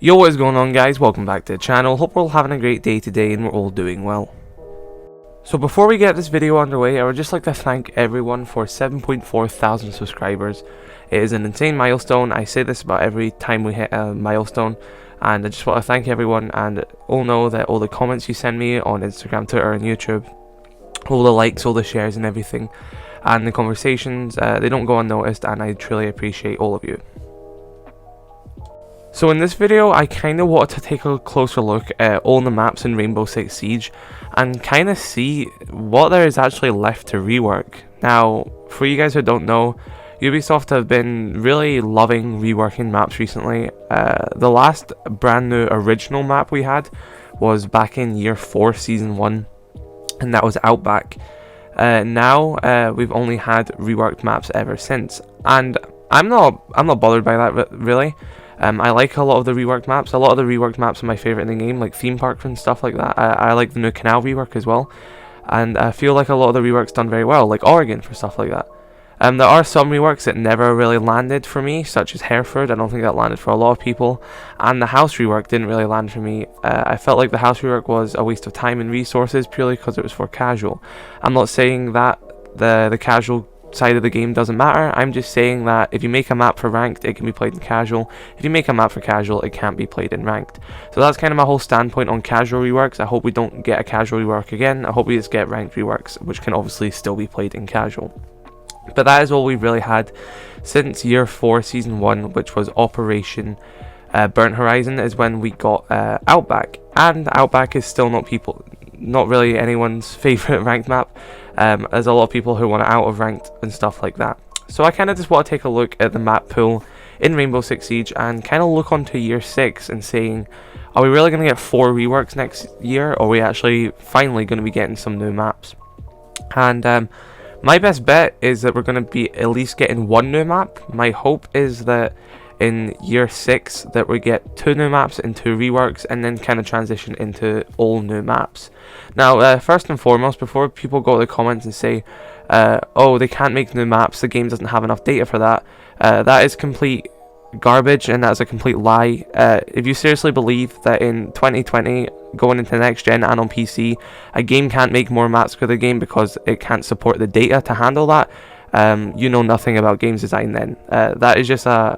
Yo, what is going on, guys? Welcome back to the channel. Hope we're all having a great day today and we're all doing well. So before we get this video underway, I would just like to thank everyone for 7.4 thousand subscribers. It is an insane milestone. I say this about every time we hit a milestone, and I just want to thank everyone, and all know that all the comments you send me on Instagram, Twitter and YouTube, all the likes, all the shares and everything, and the conversations, they don't go unnoticed, and I truly appreciate all of you. So in this video, I kind of wanted to take a closer look at all the maps in Rainbow Six Siege and kind of see what there is actually left to rework. Now, for you guys who don't know, Ubisoft have been really loving reworking maps recently. The last brand new original map we had was back in year 4 season 1, and that was Outback. Now we've only had reworked maps ever since, and I'm not bothered by that really. I like a lot of the reworked maps. A lot of the reworked maps are my favourite in the game, like theme parks and stuff like that. I like the new canal rework as well, and I feel like a lot of the reworks done very well, like Oregon for stuff like that. There are some reworks that never really landed for me, such as Hereford. I don't think that landed for a lot of people, and the house rework didn't really land for me. I felt like the house rework was a waste of time and resources purely because it was for casual. I'm not saying that the casual side of the game doesn't matter. I'm just saying that if you make a map for ranked, it can be played in casual. If you make a map for casual, it can't be played in ranked. So that's kind of my whole standpoint on casual reworks. I hope we don't get a casual rework again. I hope we just get ranked reworks, which can obviously still be played in casual. But that is all we've really had since year 4 season 1, which was Operation Burnt Horizon, is when we got Outback. And Outback is still not really anyone's favourite ranked map. There's a lot of people who want it out of ranked and stuff like that. So I kind of just want to take a look at the map pool in Rainbow Six Siege and kind of look onto year 6 and saying, are we really going to get 4 reworks next year, or are we actually finally going to be getting some new maps? And my best bet is that we're going to be at least getting 1 new map. My hope is that in year 6 that we get 2 new maps and 2 reworks, and then kind of transition into all new maps. Now, first and foremost, before people go to the comments and say, oh, they can't make new maps, the game doesn't have enough data for that, that is complete garbage, and that's a complete lie. If you seriously believe that in 2020, going into next gen and on PC, a game can't make more maps for the game because it can't support the data to handle that, you know nothing about games design then. That is just a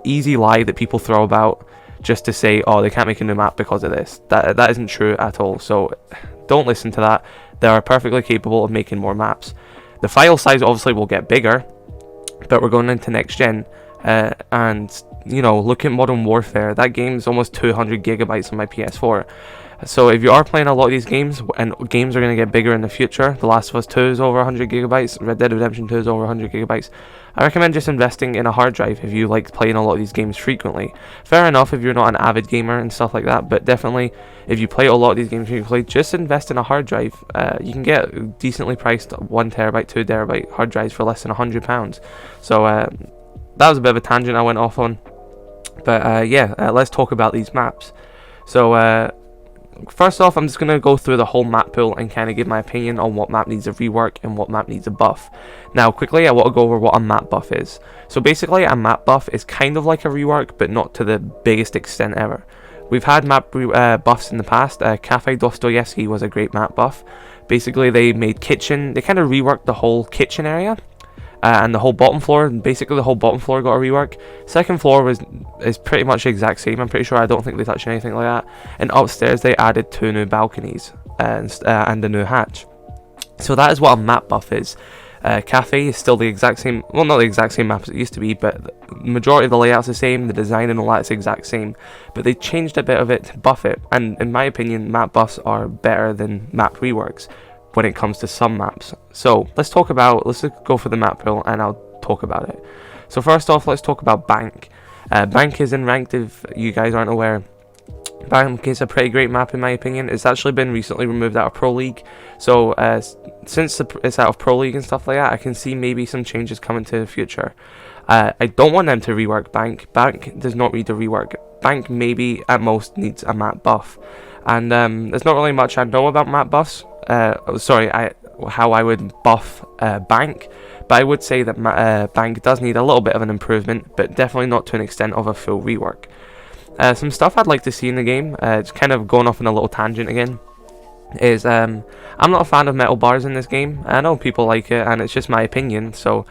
easy lie that people throw about just to say, oh, they can't make a new map because of this. That isn't true at all, so don't listen to that. They are perfectly capable of making more maps. The file size obviously will get bigger, but we're going into next gen, and you know, look at Modern Warfare. That game's almost 200 gigabytes on my PS4. So if you are playing a lot of these games, and games are going to get bigger in the future, The Last of Us 2 is over 100 gigabytes, Red Dead Redemption 2 is over 100 gigabytes, I recommend just investing in a hard drive if you like playing a lot of these games frequently. Fair enough if you're not an avid gamer and stuff like that, but definitely if you play a lot of these games frequently, just invest in a hard drive. You can get decently priced 1 terabyte, 2 terabyte hard drives for less than £100. So that was a bit of a tangent I went off on, but let's talk about these maps. So first off, I'm just going to go through the whole map pool and kind of give my opinion on what map needs a rework and what map needs a buff. Now quickly, I want to go over what a map buff is. So basically, a map buff is kind of like a rework, but not to the biggest extent ever. We've had map buffs in the past. Cafe Dostoevsky was a great map buff. Basically, they made kitchen, they kind of reworked the whole kitchen area. And the whole bottom floor, basically the whole bottom floor got a rework. Second floor is pretty much the exact same. I'm pretty sure, I don't think they touched anything like that. And upstairs they added 2 new balconies and a new hatch. So that is what a map buff is. Cafe is still the exact same, well, not the exact same map as it used to be, but the majority of the layout's the same, the design and all that's the exact same. But they changed a bit of it to buff it, and in my opinion, map buffs are better than map reworks when it comes to some maps. So let's go for the map pool and I'll talk about it. So first off, let's talk about Bank. Bank is in ranked, if you guys aren't aware. Bank is a pretty great map in my opinion. It's actually been recently removed out of Pro League, so since it's out of Pro League and stuff like that, I can see maybe some changes coming to the future. I don't want them to rework Bank. Bank does not need a rework. Bank maybe at most needs a map buff, and there's not really much I know about map buffs. How I would buff Bank, but I would say that Bank does need a little bit of an improvement, but definitely not to an extent of a full rework. Some stuff I'd like to see in the game, it's kind of going off on a little tangent again, is I'm not a fan of metal bars in this game. I know people like it, and it's just my opinion, so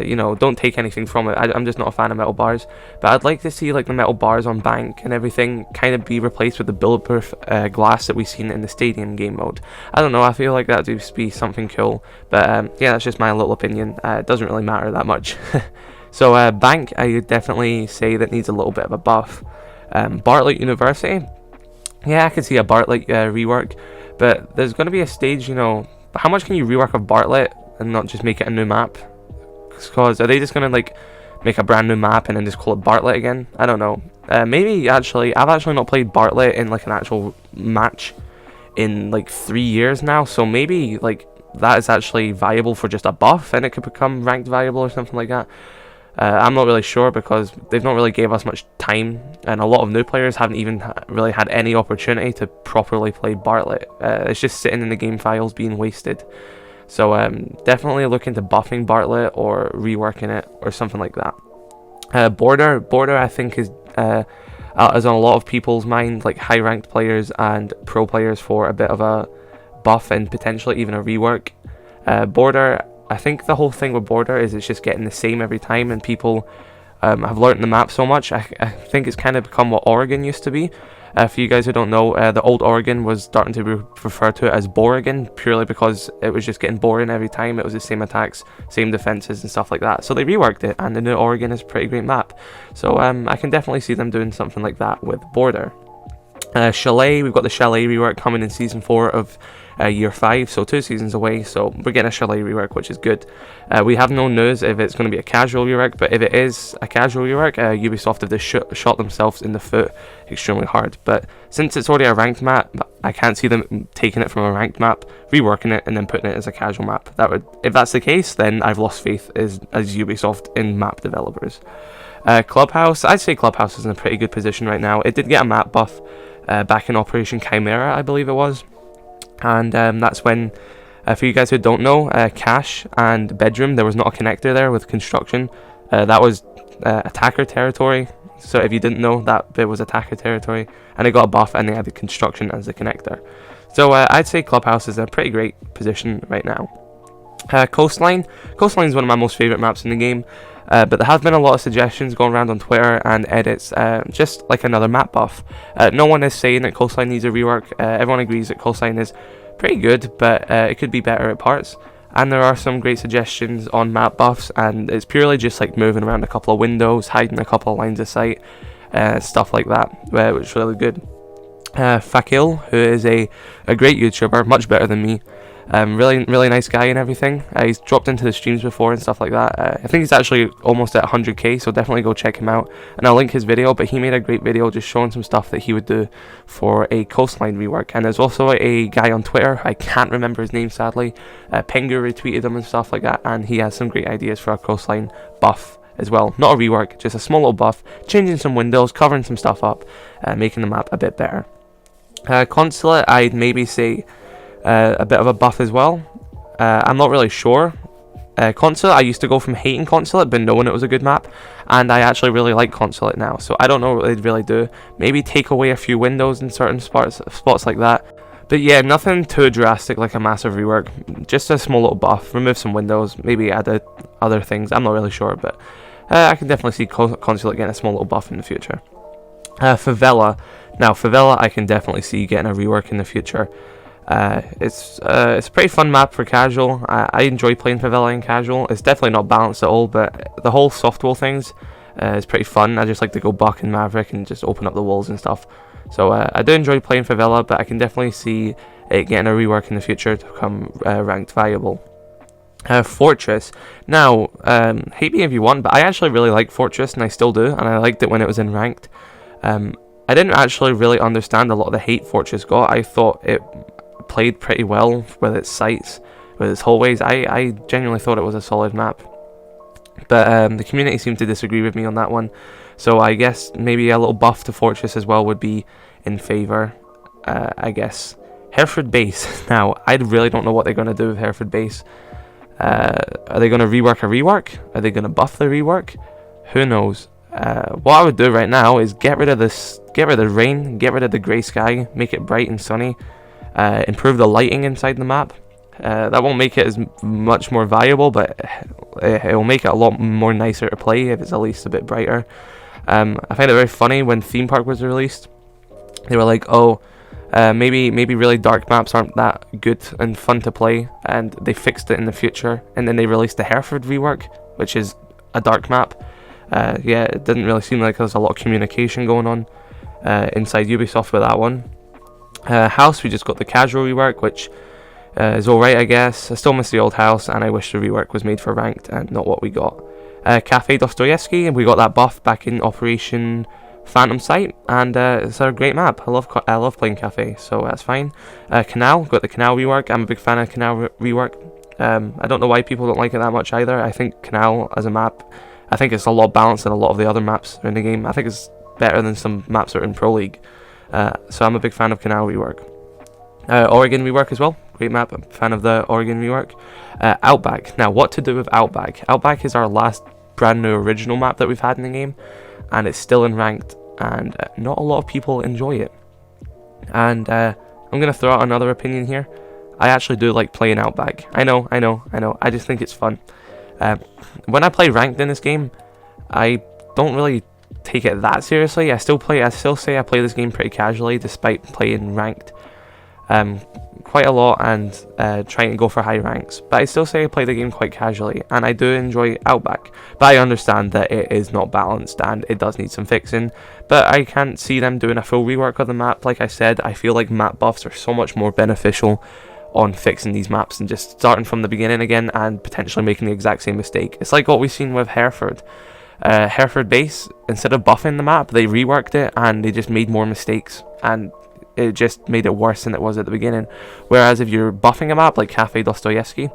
you know, don't take anything from it. I'm just not a fan of metal bars, but I'd like to see like the metal bars on bank and everything kind of be replaced with the bulletproof glass that we've seen in the stadium game mode. I don't know, I feel like that would be something cool, but yeah, that's just my little opinion. It doesn't really matter that much. So bank, I would definitely say that needs a little bit of a buff. Bartlett University, yeah, I could see a Bartlett rework, but there's going to be a stage, you know, how much can you rework of Bartlett and not just make it a new map? Because are they just going to like make a brand new map and then just call it Bartlett again? I don't know. Maybe actually, I've actually not played Bartlett in like an actual match in like 3 years now, so maybe like that is actually viable for just a buff and it could become ranked viable or something like that. I'm not really sure because they've not really gave us much time, and a lot of new players haven't even really had any opportunity to properly play Bartlett. It's just sitting in the game files being wasted. So definitely look into buffing Bartlett or reworking it or something like that. Border I think is on a lot of people's mind, like high ranked players and pro players, for a bit of a buff and potentially even a rework. Border, I think the whole thing with Border is it's just getting the same every time, and people have learnt the map so much. I think it's kind of become what Oregon used to be. For you guys who don't know, the old Oregon was starting to be referred to as Boregon, purely because it was just getting boring every time. It was the same attacks, same defenses and stuff like that. So they reworked it, and the new Oregon is a pretty great map. So I can definitely see them doing something like that with Border. Chalet, we've got the Chalet rework coming in Season 4 of Year 5, so 2 seasons away, so we're getting a Chalet rework, which is good. We have no news if it's going to be a casual rework, but if it is a casual rework, Ubisoft have just shot themselves in the foot extremely hard. But since it's already a ranked map, I can't see them taking it from a ranked map, reworking it, and then putting it as a casual map. If that's the case, then I've lost faith as Ubisoft in map developers. Clubhouse, I'd say Clubhouse is in a pretty good position right now. It did get a map buff back in Operation Chimera, I believe it was. And that's when, for you guys who don't know, Cache and Bedroom, there was not a connector there with construction. That was attacker territory, so if you didn't know, that bit was attacker territory, and it got a buff and they had the construction as the connector. So I'd say Clubhouse is in a pretty great position right now. Coastline is one of my most favourite maps in the game, but there have been a lot of suggestions going around on Twitter and edits, just like another map buff. No one is saying that Coastline needs a rework. Everyone agrees that Coastline is pretty good, but it could be better at parts. And there are some great suggestions on map buffs, and it's purely just like moving around a couple of windows, hiding a couple of lines of sight, stuff like that, which is really good. Fakil, who is a great YouTuber, much better than me. Really nice guy and everything. He's dropped into the streams before and stuff like that. I think he's actually almost at 100k, so definitely go check him out. And I'll link his video, but he made a great video just showing some stuff that he would do for a Coastline rework. And there's also a guy on Twitter, I can't remember his name sadly, Pengu retweeted him and stuff like that, and he has some great ideas for a Coastline buff as well. Not a rework, just a small little buff, changing some windows, covering some stuff up, making the map a bit better. Consulate, I'd maybe say a bit of a buff as well. I'm not really sure. Consulate, I used to go from hating Consulate but knowing it was a good map, and I actually really like Consulate now, so I don't know what they'd really do. Maybe take away a few windows in certain spots like that. But yeah, nothing too drastic like a massive rework, just a small little buff, remove some windows, maybe add other things, I'm not really sure, but I can definitely see Consulate getting a small little buff in the future. Favela, now Favela I can definitely see getting a rework in the future. It's a pretty fun map for casual. I enjoy playing Favela in casual. It's definitely not balanced at all, but the whole soft wall things is pretty fun. I just like to go Buck and Maverick and just open up the walls and stuff. So I do enjoy playing Favela, but I can definitely see it getting a rework in the future to become ranked viable. Fortress. Now, hate me if you want, but I actually really like Fortress, and I still do, and I liked it when it was in ranked. I didn't actually really understand a lot of the hate Fortress got. I thought it played pretty well with its sights, with its hallways. I genuinely thought it was a solid map, but the community seemed to disagree with me on that one, so I guess maybe a little buff to Fortress as well would be in favour. I guess Hereford Base. Now I really don't know what they're going to do with Hereford Base. Are they going to rework a rework? Are they going to buff the rework? Who knows? what I would do right now is get rid of the rain, get rid of the grey sky, make it bright and sunny, improve the lighting inside the map. That won't make it as much more valuable, but it will make it a lot more nicer to play if it's at least a bit brighter. I find it very funny when Theme Park was released. They were like, oh, maybe really dark maps aren't that good and fun to play, and they fixed it in the future. And then they released the Hereford rework, which is a dark map. Yeah, it didn't really seem like there was a lot of communication going on inside Ubisoft with that one. House, we just got the casual rework, which is alright, I guess. I still miss the old house, and I wish the rework was made for ranked and not what we got. Cafe Dostoevsky, and we got that buff back in Operation Phantom Sight, and it's a great map. I love playing Cafe, so that's fine. Canal, got the Canal rework. I'm a big fan of Canal rework. I don't know why people don't like it that much either. I think Canal as a map, I think it's a lot balanced than a lot of the other maps in the game. I think it's better than some maps that are in Pro League. So I'm a big fan of Canal rework. Oregon rework as well. Great map. I'm a fan of the Oregon rework. Outback. Now, what to do with Outback? Outback is our last brand new original map that we've had in the game, and it's still in ranked, and not a lot of people enjoy it. And I'm going to throw out another opinion here. I actually do like playing Outback. I know. I just think it's fun. When I play ranked in this game, I don't really take it that seriously. I still say I play this game pretty casually, despite playing ranked quite a lot and trying to go for high ranks. But I still say I play the game quite casually, and I do enjoy Outback. But I understand that it is not balanced and it does need some fixing. But I can't see them doing a full rework of the map. Like I said, I feel like map buffs are so much more beneficial on fixing these maps and just starting from the beginning again and potentially making the exact same mistake. It's like what we've seen with Hereford. Hereford base, instead of buffing the map, they reworked it and they just made more mistakes, and it just made it worse than it was at the beginning. Whereas if you're buffing a map like Cafe Dostoevsky,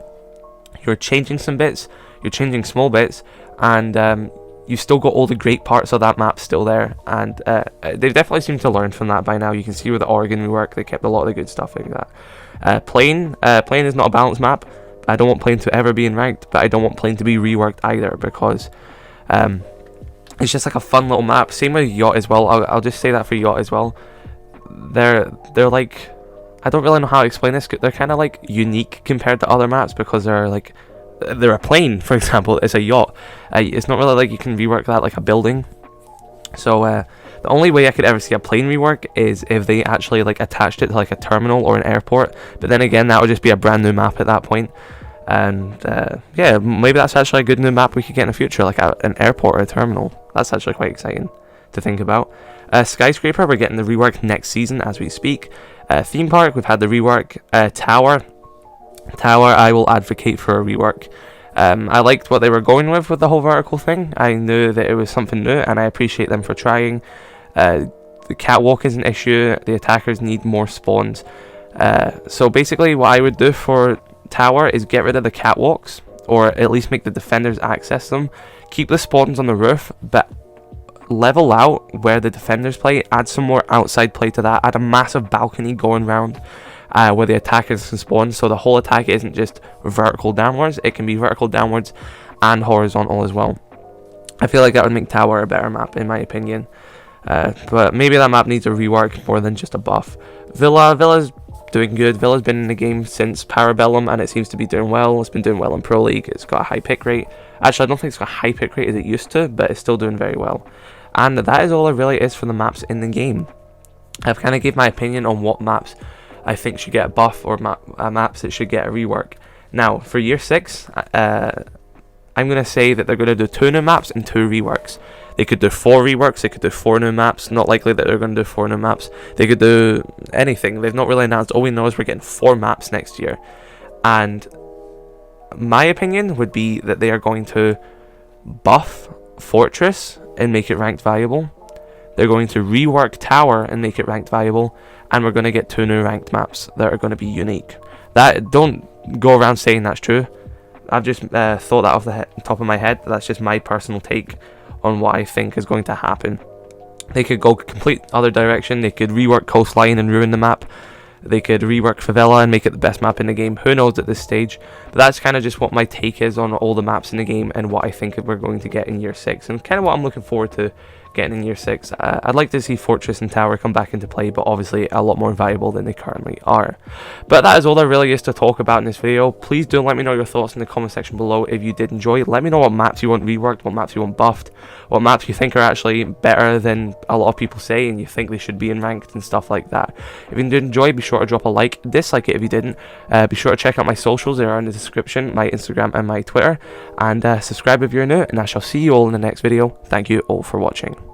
you're changing some bits, you're changing small bits, and you've still got all the great parts of that map still there. And they've definitely seemed to learn from that by now. You can see with the Oregon rework, they kept a lot of the good stuff like that. Plane is not a balanced map. I don't want Plane to ever be in ranked, but I don't want Plane to be reworked either, because it's just like a fun little map. Same with Yacht as well. I'll just say that for Yacht as well. They're like, I don't really know how to explain this. They're kind of like unique compared to other maps, because they're a plane, for example. It's a yacht. It's not really like you can rework that like a building. So the only way I could ever see a plane rework is if they actually like attached it to like a terminal or an airport. But then again, that would just be a brand new map at that point. And yeah, maybe that's actually a good new map we could get in the future, like an airport or a terminal. That's actually quite exciting to think about. Skyscraper, we're getting the rework next season as we speak. Theme Park, we've had the rework. Tower, I will advocate for a rework. I liked what they were going with the whole vertical thing. I knew that it was something new, and I appreciate them for trying. The catwalk is an issue. The attackers need more spawns. So basically what I would do for Tower is get rid of the catwalks, or at least make the defenders access them. Keep the spawns on the roof, but level out where the defenders play. Add some more outside play to that. Add a massive balcony going round where the attackers can spawn, so the whole attack isn't just vertical downwards. It can be vertical downwards and horizontal as well. I feel like that would make Tower a better map, in my opinion. But maybe that map needs a rework more than just a buff. Villa's doing good. Villa's been in the game since Parabellum, and it seems to be doing well. It's been doing well in Pro League. It's got a high pick rate. Actually, I don't think it's got a high pick rate as it used to, but it's still doing very well. And that is all there really is for the maps in the game. I've kind of gave my opinion on what maps I think should get a buff, or maps that should get a rework. Now, for Year 6, I'm going to say that they're going to do 2 new maps and 2 reworks. They could do 4 reworks, they could do 4 new maps. Not likely that they're going to do 4 new maps. They could do anything. They've not really announced. All we know is we're getting 4 maps next year. And my opinion would be that they are going to buff Fortress and make it ranked valuable. They're going to rework Tower and make it ranked valuable. And we're going to get 2 new ranked maps that are going to be unique. That, don't go around saying that's true. I've just thought that off the top of my head. That's just my personal take on what I think is going to happen. They could go complete other direction. They could rework Coastline and ruin the map. They could rework Favela and make it the best map in the game. Who knows at this stage? But that's kind of just what my take is on all the maps in the game and what I think we're going to get in Year 6, and kind of what I'm looking forward to getting in Year 6. I'd like to see Fortress and Tower come back into play, but obviously a lot more valuable than they currently are. But that is all there really is to talk about in this video. Please do let me know your thoughts in the comment section below if you did enjoy. Let me know what maps you want reworked, what maps you want buffed, what maps you think are actually better than a lot of people say and you think they should be in ranked and stuff like that. If you did enjoy, be sure to drop a like, dislike it if you didn't. Be sure to check out my socials, they are in the description, my Instagram and my Twitter, and subscribe if you're new, and I shall see you all in the next video. Thank you all for watching.